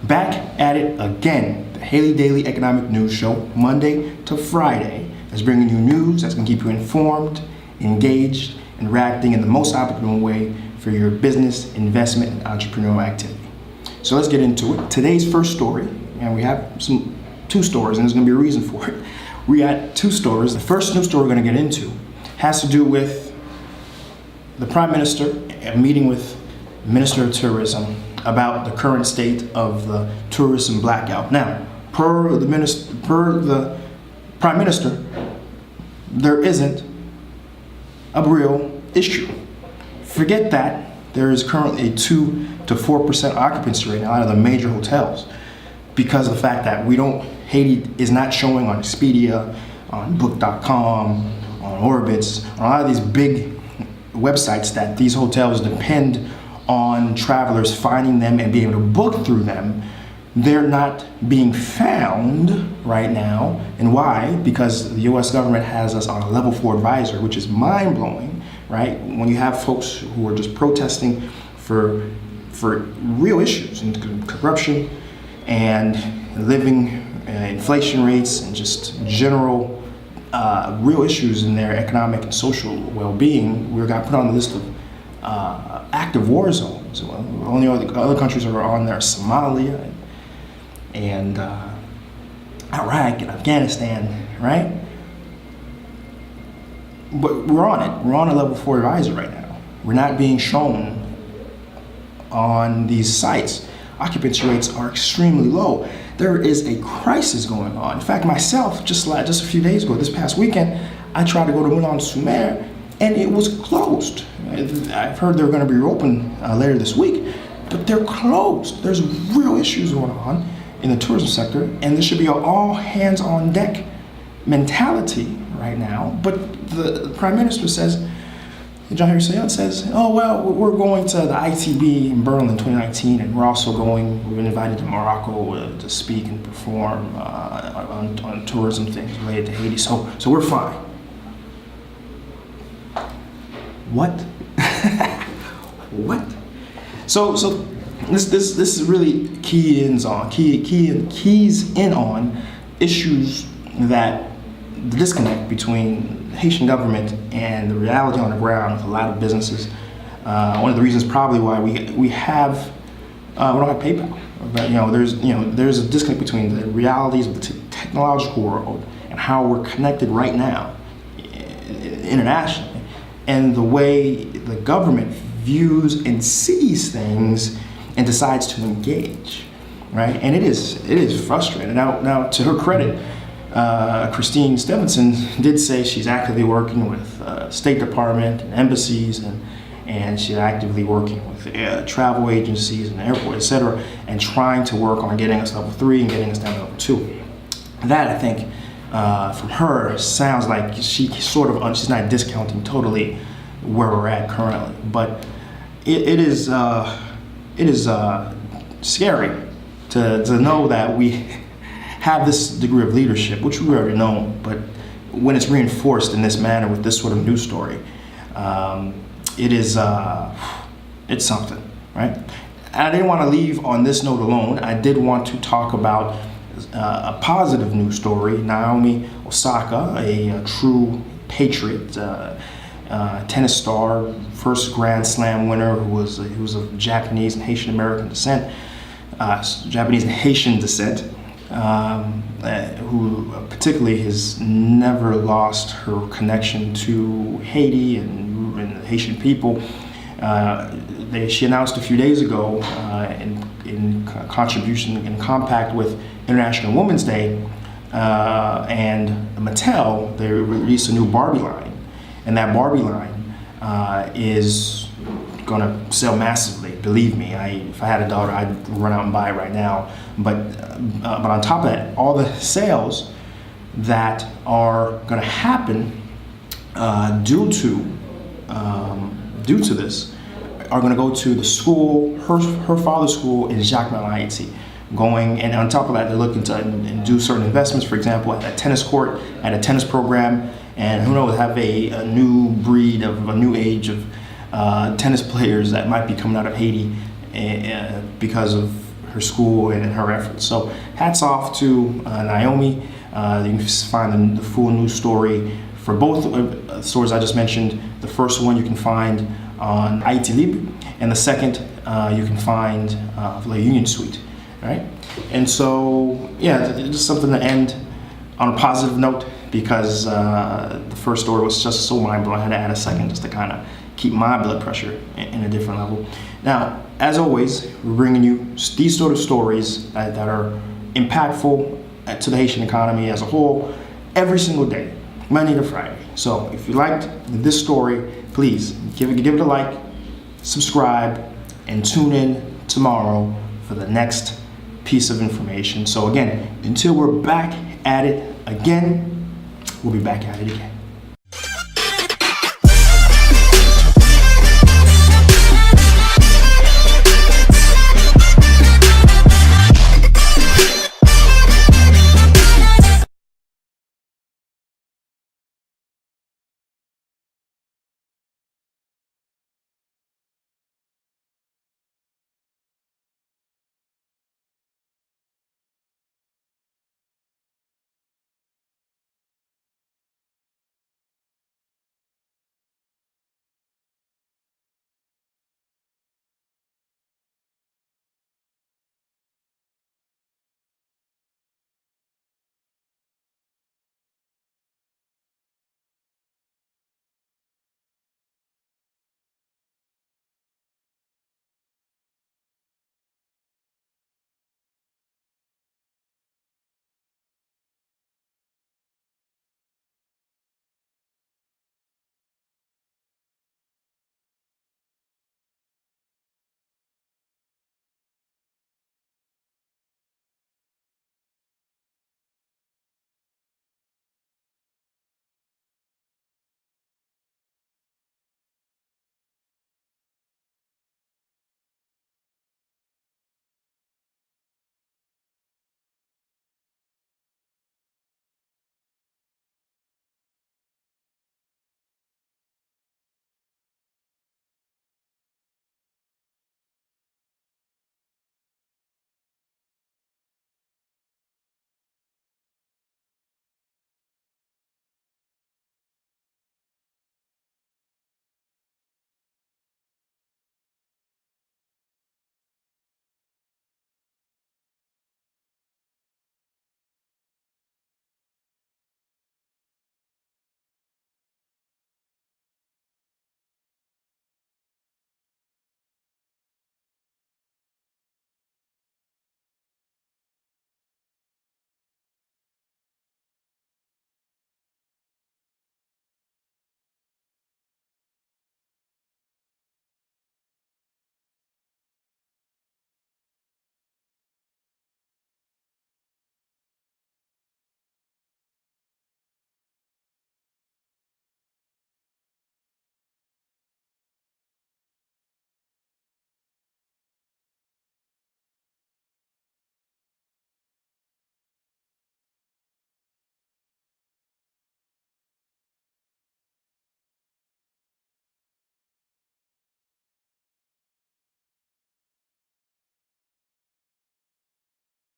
Back at it again. The Haiti Daily Economic News Show, Monday to Friday, is bringing you news that's going to keep you informed, engaged, and reacting in the most optimal way for your business, investment, and entrepreneurial activity. So let's get into it. Today's first story, and we have two stories, and there's going to be a reason for it. We got two stories. The first news story we're going to get into has to do with the Prime Minister and meeting with Minister of Tourism about the current state of the tourism blackout. Now, per the Prime Minister, there isn't a real issue. Forget that. There is currently a 2 to 4% occupancy rate out of the major hotels because of the fact that Haiti is not showing on Expedia, on Book.com, on Orbitz, on a lot of these big websites that these hotels depend on travelers finding them and being able to book through them. They're not being found right now. And why? Because the US government has us on a level 4 advisor, which is mind-blowing, right? When you have folks who are just protesting for real issues and corruption and living inflation rates and just general real issues in their economic and social well-being, we got put on the list of active war zones. Only other countries are on there: Somalia and Iraq and Afghanistan, right? But we're on it. We're on a level 4 advisor right now. We're not being shown on these sites. Occupancy rates are extremely low. There is a crisis going on. In fact, myself, just a few days ago, this past weekend, I tried to go to Milan-sur-Mer, and it was closed. I've heard they're going to be reopened later this week, but they're closed. There's real issues going on in the tourism sector, and there should be an all hands on deck mentality right now. But the Prime Minister says, Seejeanty says, oh, well, we're going to the ITB in Berlin in 2019, and we've been invited to Morocco to speak and perform on tourism things related to Haiti, so we're fine. What? What? So this is really keys in on issues that the disconnect between the Haitian government and the reality on the ground with a lot of businesses. One of the reasons probably why we don't have PayPal. But there's a disconnect between the realities of the technological world and how we're connected right now internationally, and the way the government views and sees things and decides to engage, right? And it is frustrating. Now to her credit, Christine Stevenson did say she's actively working with State Department and embassies, and she's actively working with travel agencies and airports, etc., and trying to work on getting us level 3 and getting us down to level 2. That, I think, from her, sounds like she's not discounting totally where we're at currently, but it is scary to know that we have this degree of leadership, which we already know, but when it's reinforced in this manner with this sort of news story, it's something, right? I didn't want to leave on this note alone. I did want to talk about a positive news story. Naomi Osaka, a true patriot, tennis star, first Grand Slam winner, who was of Japanese and Haitian American descent, Japanese and Haitian descent, who particularly has never lost her connection to Haiti and the Haitian people. She announced a few days ago in contribution and compact with International Women's Day and Mattel, they released a new Barbie line. And that Barbie line is going to sell massively. Believe me, if I had a daughter, I'd run out and buy it right now. But on top of that, all the sales that are going to happen due to this are going to go to the school, her father's school in Jacmel, Haiti. And on top of that, they're looking to do certain investments, for example, at a tennis court, at a tennis program, and who knows, have a new breed of a new age of tennis players that might be coming out of Haiti because of her school and her efforts. So hats off to Naomi. You can find the full news story for both stories I just mentioned. The first one you can find on Haiti Libre, and the second you can find La Union Suite, right? And so, yeah, just something to end on a positive note, because the first story was just so mind-blowing. I had to add a second just to kind of keep my blood pressure in a different level. Now, as always, we're bringing you these sort of stories that are impactful to the Haitian economy as a whole every single day, Monday to Friday. So if you liked this story, please give it a like, subscribe, and tune in tomorrow for the next piece of information. So again, until we're back at it again, we'll be back at it again.